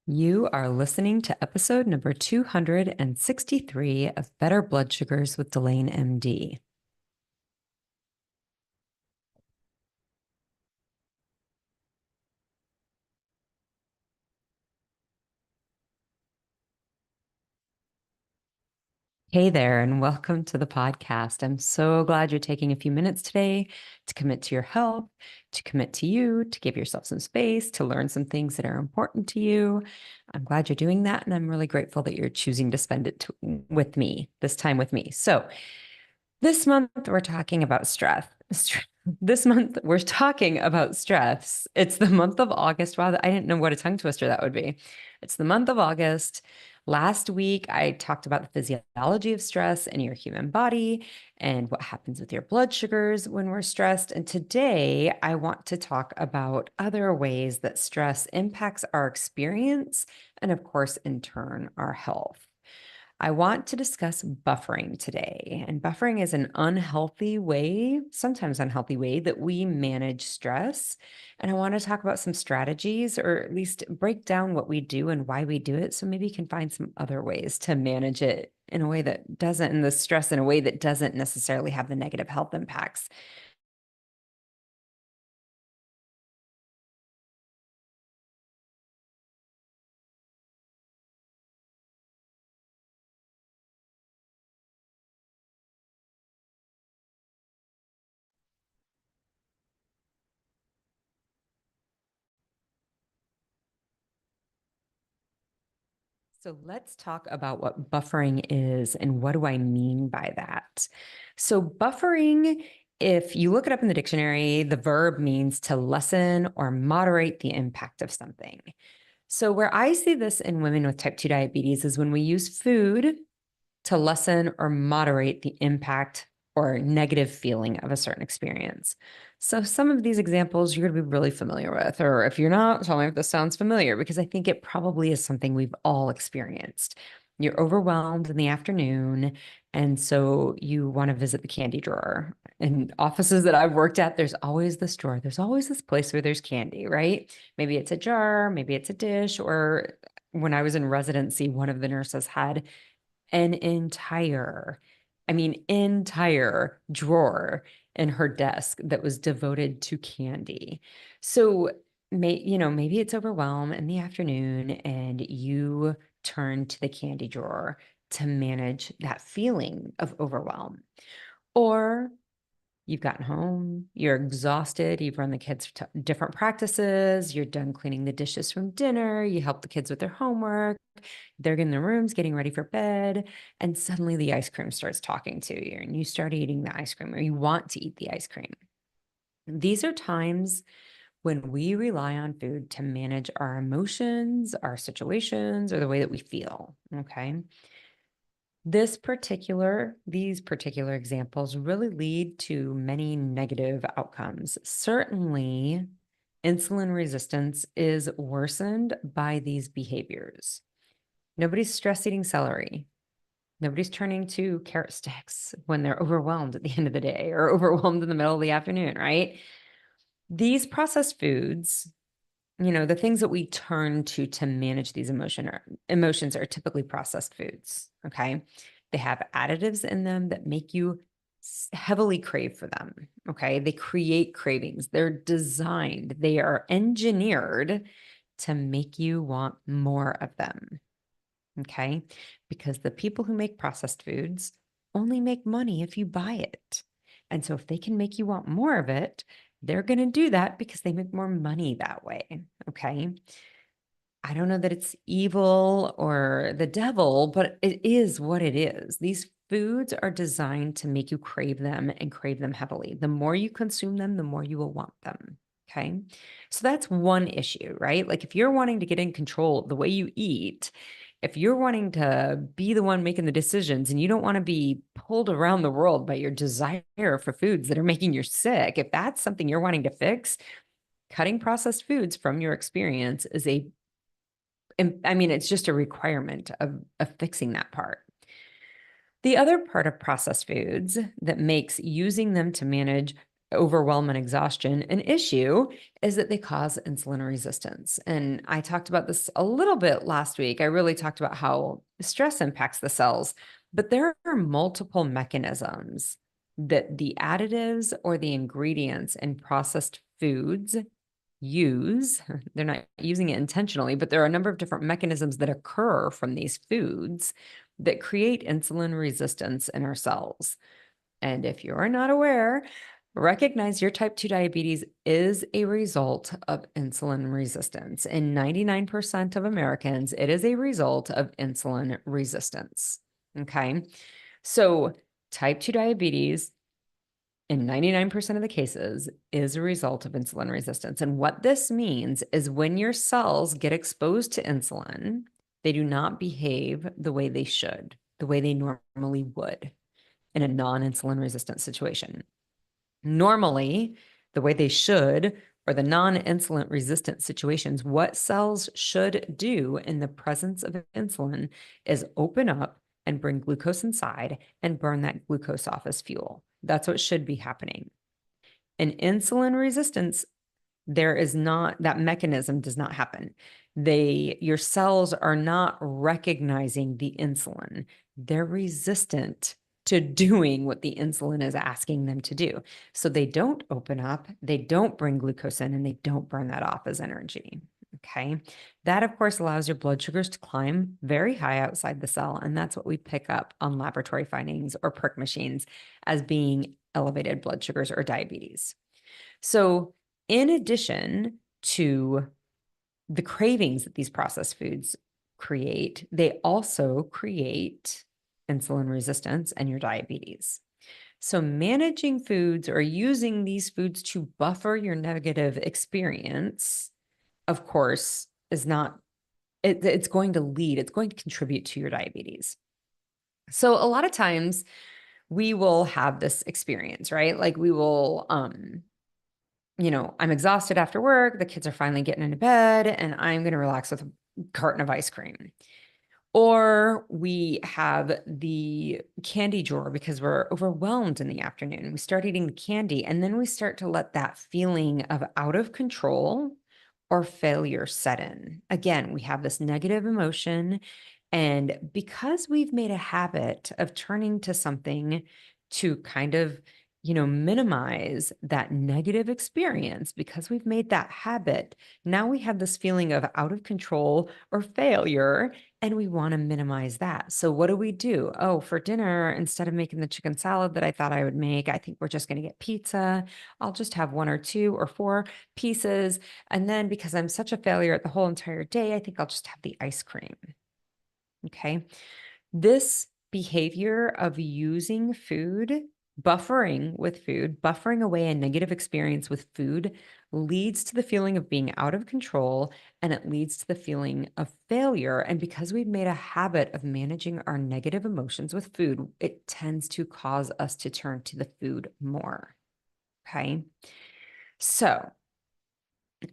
You are listening to episode number 263 of Better Blood Sugars with Delane MD. Hey there, and welcome to the podcast. I'm so glad you're taking a few minutes today to commit to your health, to commit to you, to give yourself some space, to learn some things that are important to you. I'm glad you're doing that, and I'm really grateful that you're choosing to spend it with me, this time with me. So, this month, we're talking about stress. This month, we're talking about stress. It's the month of August. Wow, I didn't know what a tongue twister that would be. It's the month of August. Last week, I talked about the physiology of stress in your human body and what happens with your blood sugars when we're stressed. And today, I want to talk about other ways that stress impacts our experience and, of course, in turn, our health. I want to discuss buffering today. And buffering is an unhealthy way, sometimes unhealthy way, that we manage stress. And I want to talk about some strategies, or at least break down what we do and why we do it. So maybe you can find some other ways to manage it in a way that doesn't, and the stress in a way that doesn't necessarily have the negative health impacts. So let's talk about what buffering is and what do I mean by that. So buffering, if you look it up in the dictionary, the verb means to lessen or moderate the impact of something. So where I see this in women with type 2 diabetes is when we use food to lessen or moderate the impact or negative feeling of a certain experience. So some of these examples you're going to be really familiar with, or if you're not, tell me if this sounds familiar, because I think it probably is something we've all experienced. You're overwhelmed in the afternoon, and so you want to visit the candy drawer. In offices that I've worked at, there's always this drawer. There's always this place where there's candy, right? Maybe it's a jar, maybe it's a dish, or when I was in residency, one of the nurses had an entire drawer in her desk that was devoted to candy. So, maybe it's overwhelm in the afternoon and you turn to the candy drawer to manage that feeling of overwhelm. Or you've gotten home, you're exhausted, you've run the kids to different practices, you're done cleaning the dishes from dinner, you help the kids with their homework, they're in their rooms getting ready for bed, and suddenly the ice cream starts talking to you and you start eating the ice cream or you want to eat the ice cream. These are times when we rely on food to manage our emotions, our situations, or the way that we feel, okay? These particular examples really lead to many negative outcomes. Certainly, insulin resistance is worsened by these behaviors. Nobody's stress eating celery. Nobody's turning to carrot sticks when they're overwhelmed at the end of the day or overwhelmed in the middle of the afternoon, right? These processed foods, the things that we turn to manage these emotions are typically processed foods. Okay. They have additives in them that make you heavily crave for them. Okay. They create cravings. They're designed, they are engineered to make you want more of them. Okay. Because the people who make processed foods only make money if you buy it. And so if they can make you want more of it, they're going to do that because they make more money that way. Okay. I don't know that it's evil or the devil, but it is what it is. These foods are designed to make you crave them and crave them heavily. The more you consume them, the more you will want them. Okay. So that's one issue, right? Like if you're wanting to get in control of the way you eat, if you're wanting to be the one making the decisions and you don't want to be pulled around the world by your desire for foods that are making you sick, if that's something you're wanting to fix, cutting processed foods from your experience is it's just a requirement of fixing that part. The other part of processed foods that makes using them to manage overwhelm and exhaustion, an issue is that they cause insulin resistance. And I talked about this a little bit last week. I really talked about how stress impacts the cells, but there are multiple mechanisms that the additives or the ingredients in processed foods use. They're not using it intentionally, but there are a number of different mechanisms that occur from these foods that create insulin resistance in our cells. And if you're not aware, recognize your type 2 diabetes is a result of insulin resistance. In 99% of Americans, it is a result of insulin resistance. Okay. So type 2 diabetes in 99% of the cases is a result of insulin resistance. And what this means is when your cells get exposed to insulin, they do not behave the way they should, the way they normally would in a non-insulin resistant situation. Normally, the way they should, or the non-insulin resistant situations, what cells should do in the presence of insulin is open up and bring glucose inside and burn that glucose off as fuel. That's what should be happening. In insulin resistance, there is not, that mechanism does not happen. Your cells are not recognizing the insulin. They're resistant to doing what the insulin is asking them to do. So they don't open up, they don't bring glucose in, and they don't burn that off as energy. Okay. That, of course, allows your blood sugars to climb very high outside the cell. And that's what we pick up on laboratory findings or prick machines as being elevated blood sugars or diabetes. So, in addition to the cravings that these processed foods create, they also create insulin resistance and your diabetes. So managing foods or using these foods to buffer your negative experience, of course, is not, it's going to contribute to your diabetes. So a lot of times we will have this experience, right? Like we will, I'm exhausted after work. The kids are finally getting into bed and I'm going to relax with a carton of ice cream. Or we have the candy drawer because we're overwhelmed in the afternoon. We start eating the candy and then we start to let that feeling of out of control or failure set in. Again, we have this negative emotion. And because we've made a habit of turning to something to kind of minimize that negative experience, because we've made that habit, now we have this feeling of out of control or failure, and we want to minimize that. So what do? Oh, for dinner, instead of making the chicken salad that I thought I would make, I think we're just going to get pizza. I'll just have 1 or 2 or 4 pieces. And then because I'm such a failure at the whole entire day, I think I'll just have the ice cream. Okay. This behavior of using food, buffering with food, buffering away a negative experience with food leads to the feeling of being out of control, and it leads to the feeling of failure. And because we've made a habit of managing our negative emotions with food, it tends to cause us to turn to the food more. Okay. So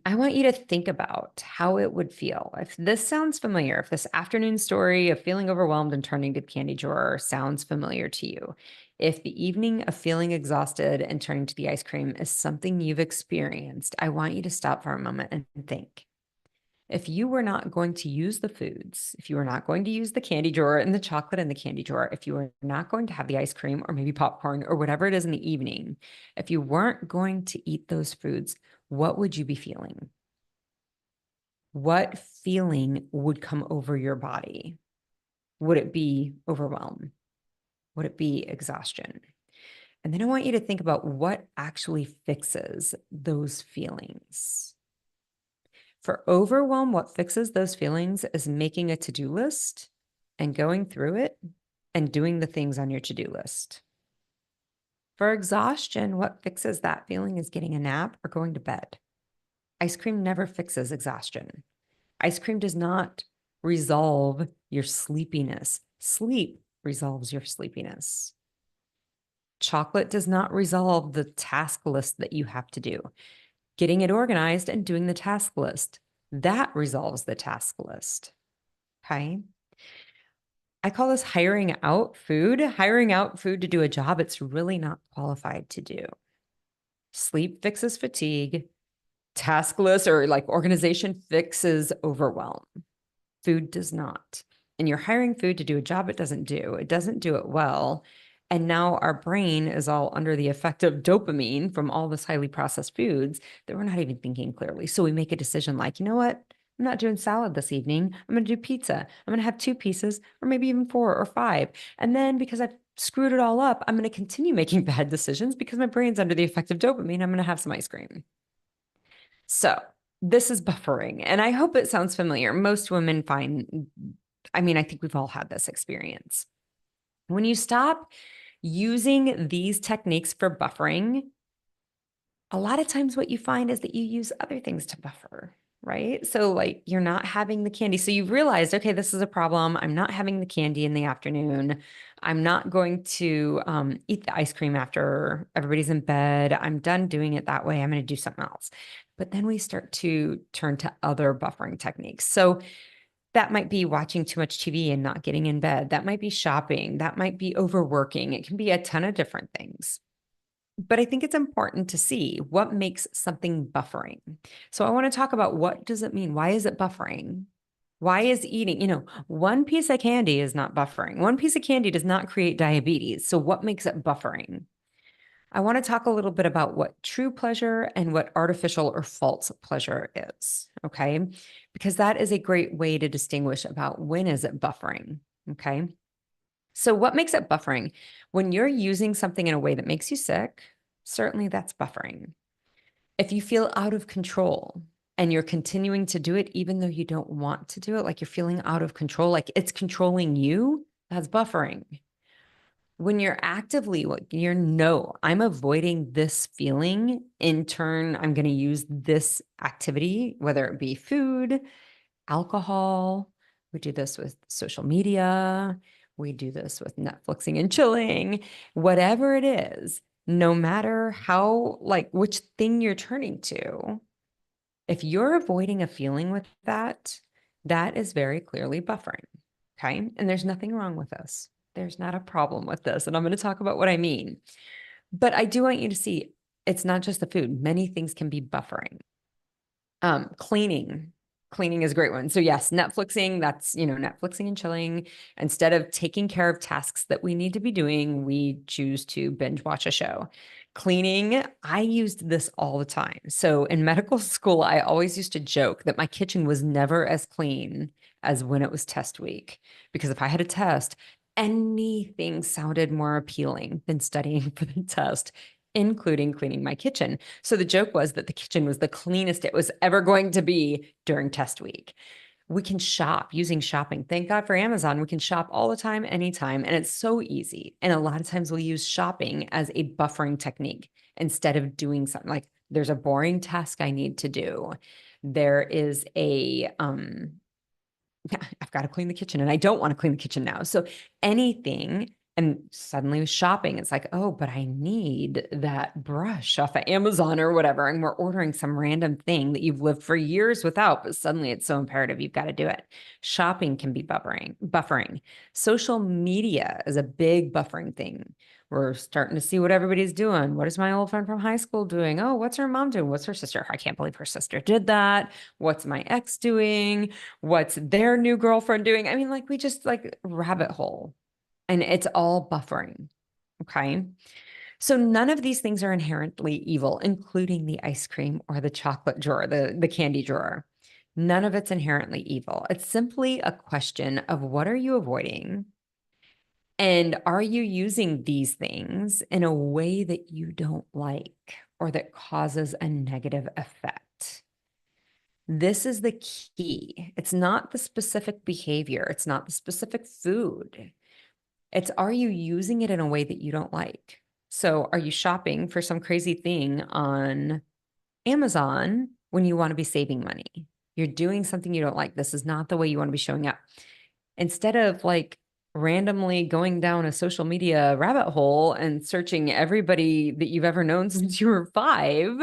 I want you to think about how it would feel. If this sounds familiar, if this afternoon story of feeling overwhelmed and turning to the candy drawer sounds familiar to you, if the evening of feeling exhausted and turning to the ice cream is something you've experienced, I want you to stop for a moment and think. If you were not going to use the foods, if you were not going to use the candy drawer and the chocolate in the candy drawer, if you were not going to have the ice cream or maybe popcorn or whatever it is in the evening, if you weren't going to eat those foods, what would you be feeling? What feeling would come over your body? Would it be overwhelm? Would it be exhaustion? And then I want you to think about what actually fixes those feelings. For overwhelm, what fixes those feelings is making a to-do list and going through it and doing the things on your to-do list. For exhaustion, what fixes that feeling is getting a nap or going to bed. Ice cream never fixes exhaustion. Ice cream does not resolve your sleepiness. Sleep resolves your sleepiness. Chocolate does not resolve the task list that you have to do. Getting it organized and doing the task list, that resolves the task list. Okay. I call this hiring out food to do a job it's really not qualified to do. Sleep fixes fatigue. Task list or like organization fixes overwhelm. Food does not. And you're hiring food to do a job it doesn't do. It doesn't do it well. And now our brain is all under the effect of dopamine from all this highly processed foods that we're not even thinking clearly. So we make a decision like, you know what? I'm not doing salad this evening. I'm going to do pizza. I'm going to have 2 pieces or maybe even 4 or 5. And then because I've screwed it all up, I'm going to continue making bad decisions because my brain's under the effect of dopamine. I'm going to have some ice cream. So this is buffering, and I hope it sounds familiar. Most women find, I mean, I think we've all had this experience. When you stop using these techniques for buffering, a lot of times what you find is that you use other things to buffer, right? So like you're not having the candy. So you've realized, okay, this is a problem. I'm not having the candy in the afternoon. I'm not going to eat the ice cream after everybody's in bed. I'm done doing it that way. I'm going to do something else. But then we start to turn to other buffering techniques. So that might be watching too much TV and not getting in bed. That might be shopping. That might be overworking. It can be a ton of different things. But I think it's important to see what makes something buffering. So I want to talk about what does it mean? Why is it buffering? Why is eating, 1 piece of candy is not buffering. 1 piece of candy does not create diabetes. So what makes it buffering? I want to talk a little bit about what true pleasure and what artificial or false pleasure is, okay? Because that is a great way to distinguish about when is it buffering, okay? So what makes it buffering? When you're using something in a way that makes you sick, certainly that's buffering. If you feel out of control and you're continuing to do it, even though you don't want to do it, like you're feeling out of control, like it's controlling you, that's buffering. When you're actively, no, I'm avoiding this feeling. In turn, I'm going to use this activity, whether it be food, alcohol. We do this with social media. We do this with Netflixing and chilling, whatever it is, no matter how, like, which thing you're turning to, if you're avoiding a feeling with that, that is very clearly buffering. Okay. And there's nothing wrong with this. There's not a problem with this. And I'm going to talk about what I mean. But I do want you to see it's not just the food. Many things can be buffering. Cleaning is a great one. So yes, Netflixing, that's, Netflixing and chilling. Instead of taking care of tasks that we need to be doing, we choose to binge watch a show. Cleaning, I used this all the time. So in medical school, I always used to joke that my kitchen was never as clean as when it was test week. Because if I had a test, anything sounded more appealing than studying for the test, including cleaning my kitchen. So the joke was that the kitchen was the cleanest it was ever going to be during test week. We can shop using shopping. Thank God for Amazon. We can shop all the time, anytime, and it's so easy. And a lot of times we'll use shopping as a buffering technique instead of doing something like there's a boring task I need to do. There is I've got to clean the kitchen and I don't want to clean the kitchen now. So anything, and suddenly shopping, it's like, oh, but I need that brush off of Amazon or whatever. And we're ordering some random thing that you've lived for years without, but suddenly it's so imperative you've got to do it. Shopping can be buffering. Social media is a big buffering thing. We're starting to see what everybody's doing. What is my old friend from high school doing? Oh, what's her mom doing? What's her sister? I can't believe her sister did that. What's my ex doing? What's their new girlfriend doing? I mean, like we just like rabbit hole, and it's all buffering. Okay. So none of these things are inherently evil, including the ice cream or the chocolate drawer, the candy drawer. None of it's inherently evil. It's simply a question of what are you avoiding? And are you using these things in a way that you don't like or that causes a negative effect? This is the key. It's not the specific behavior. It's not the specific food. It's, are you using it in a way that you don't like? So are you shopping for some crazy thing on Amazon when you want to be saving money? You're doing something you don't like. This is not the way you want to be showing up. Instead of like randomly going down a social media rabbit hole and searching everybody that you've ever known since you were 5,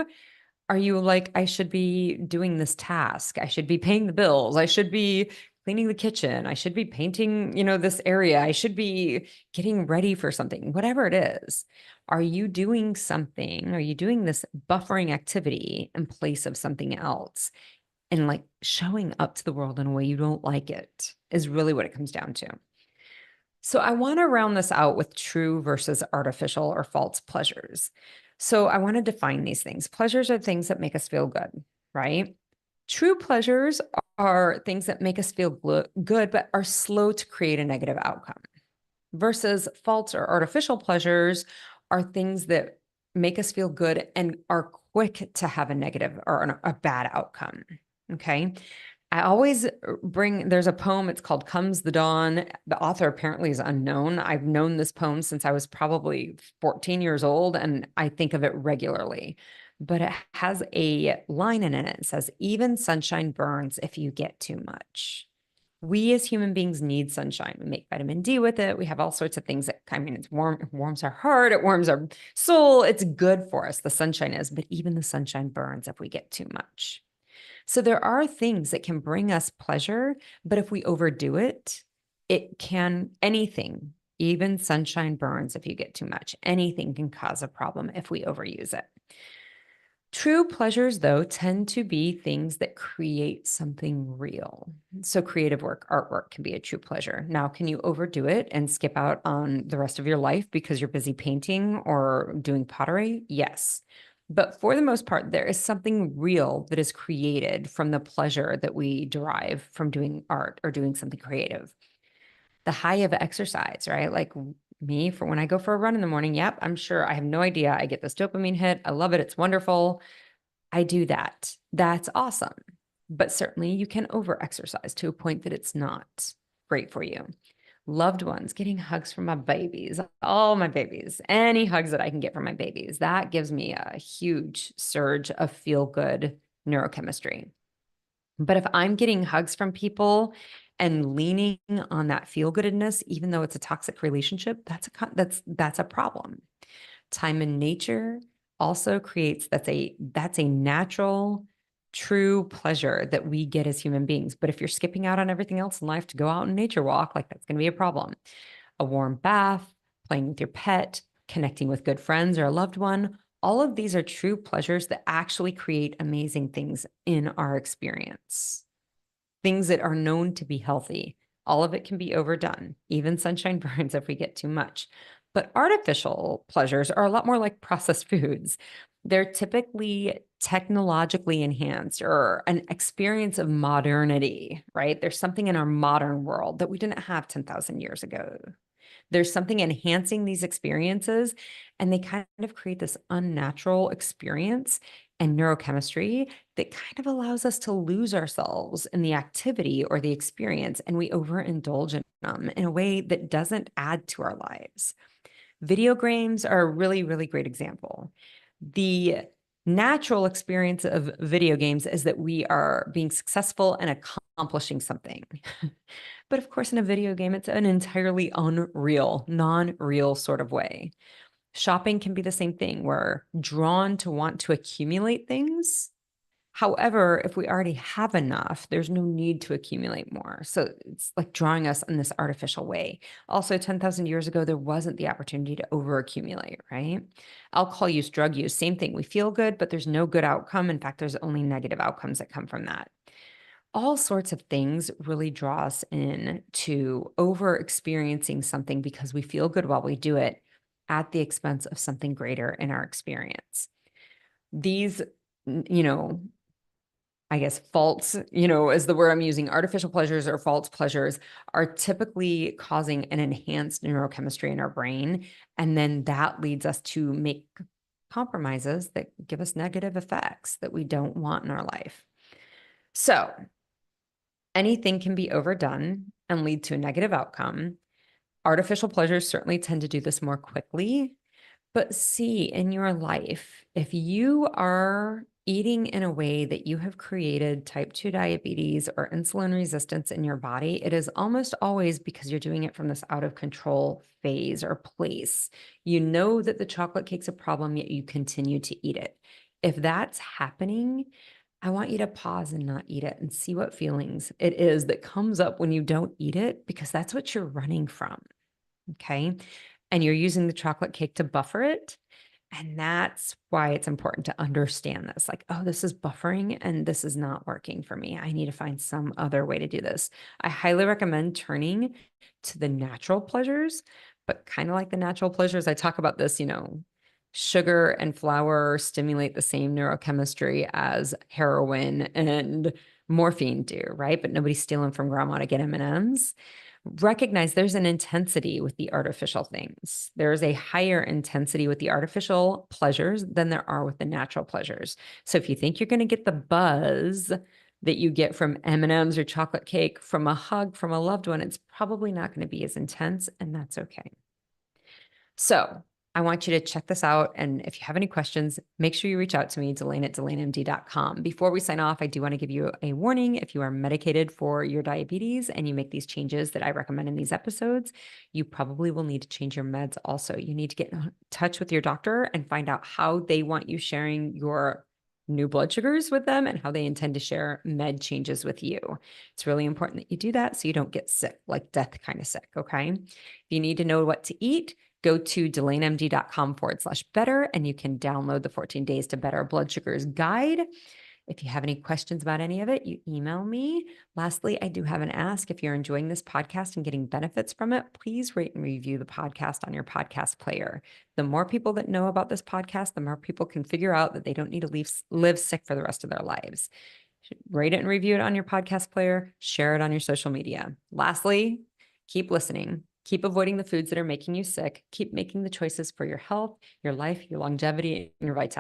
are you like, I should be doing this task. I should be paying the bills. I should be cleaning the kitchen. I should be painting, this area. I should be getting ready for something, whatever it is. Are you doing something? Are you doing this buffering activity in place of something else? And like showing up to the world in a way you don't like it is really what it comes down to. So I want to round this out with true versus artificial or false pleasures. So I want to define these things. Pleasures are things that make us feel good, right? True pleasures are things that make us feel good, but are slow to create a negative outcome. Versus false or artificial pleasures are things that make us feel good and are quick to have a negative or a bad outcome. Okay. I always there's a poem, it's called Comes the Dawn. The author apparently is unknown. I've known this poem since I was probably 14 years old, and I think of it regularly. But it has a line in it. It says, even sunshine burns if you get too much. We as human beings need sunshine. We make vitamin D with it. We have all sorts of things that, it's warm, it warms our heart, it warms our soul. It's good for us, the sunshine is, but even the sunshine burns if we get too much. So there are things that can bring us pleasure, but if we overdo it, anything, even sunshine burns if you get too much. Anything can cause a problem if we overuse it. True pleasures, though, tend to be things that create something real. So creative work, artwork can be a true pleasure. Now, can you overdo it and skip out on the rest of your life because you're busy painting or doing pottery? Yes. But for the most part, there is something real that is created from the pleasure that we derive from doing art or doing something creative. The high of exercise, right? Like me, for when I go for a run in the morning, yep, I'm sure I have no idea. I get this dopamine hit. I love it. It's wonderful. I do that. That's awesome. But certainly you can over exercise to a point that it's not great for you. Loved ones, getting hugs from my babies, all my babies, any hugs that I can get from my babies, that gives me a huge surge of feel good neurochemistry. But if I'm getting hugs from people and leaning on that feel goodness, even though it's a toxic relationship, that's a problem. Time in nature also creates that's a natural, true pleasure that we get as human beings. But if you're skipping out on everything else in life to go out and nature walk, like that's going to be a problem. A warm bath, playing with your pet, connecting with good friends or a loved one, all of these are true pleasures that actually create amazing things in our experience. Things that are known to be healthy. All of it can be overdone. Even sunshine burns if we get too much. But artificial pleasures are a lot more like processed foods. They're typically technologically enhanced or an experience of modernity, right? There's something in our modern world that we didn't have 10,000 years ago. There's something enhancing these experiences, and they kind of create this unnatural experience and neurochemistry that kind of allows us to lose ourselves in the activity or the experience, and we overindulge in them in a way that doesn't add to our lives. Video games are a really, really great example. The natural experience of video games is that we are being successful and accomplishing something. But of course, in a video game, it's an entirely unreal, non-real sort of way. Shopping can be the same thing. We're drawn to want to accumulate things. However, if we already have enough, there's no need to accumulate more. So it's like drawing us in this artificial way. Also, 10,000 years ago, there wasn't the opportunity to overaccumulate, right? Alcohol use, drug use, same thing. We feel good, but there's no good outcome. In fact, there's only negative outcomes that come from that. All sorts of things really draw us in to over experiencing something because we feel good while we do it at the expense of something greater in our experience. These, I guess false, is the word I'm using, artificial pleasures or false pleasures are typically causing an enhanced neurochemistry in our brain. And then that leads us to make compromises that give us negative effects that we don't want in our life. So anything can be overdone and lead to a negative outcome. Artificial pleasures certainly tend to do this more quickly. But see in your life, if you are eating in a way that you have created type 2 diabetes or insulin resistance in your body, it is almost always because you're doing it from this out of control phase or place. You know that the chocolate cake's a problem, yet you continue to eat it. If that's happening, I want you to pause and not eat it and see what feelings it is that comes up when you don't eat it, because that's what you're running from. Okay. And you're using the chocolate cake to buffer it. And that's why it's important to understand this. Like, oh, this is buffering and this is not working for me. I need to find some other way to do this. I highly recommend turning to the natural pleasures, but kind of like the natural pleasures, I talk about this, sugar and flour stimulate the same neurochemistry as heroin and morphine do, right? But nobody's stealing from grandma to get M&Ms. Recognize there's an intensity with the artificial things. There's a higher intensity with the artificial pleasures than there are with the natural pleasures. So if you think you're going to get the buzz that you get from M&Ms or chocolate cake from a hug from a loved one, it's probably not going to be as intense, and that's okay. So I want you to check this out. And if you have any questions, make sure you reach out to me, Delane@DelaneMD.com. Before we sign off, I do want to give you a warning. If you are medicated for your diabetes and you make these changes that I recommend in these episodes, you probably will need to change your meds also. You need to get in touch with your doctor and find out how they want you sharing your new blood sugars with them and how they intend to share med changes with you. It's really important that you do that so you don't get sick, like death kind of sick, okay? If you need to know what to eat, go to DelaneMD.com/better, and you can download the 14 Days to Better Blood Sugars guide. If you have any questions about any of it, you email me. Lastly, I do have an ask. If you're enjoying this podcast and getting benefits from it, please rate and review the podcast on your podcast player. The more people that know about this podcast, the more people can figure out that they don't need to live sick for the rest of their lives. Rate it and review it on your podcast player. Share it on your social media. Lastly, keep listening. Keep avoiding the foods that are making you sick. Keep making the choices for your health, your life, your longevity, and your vitality.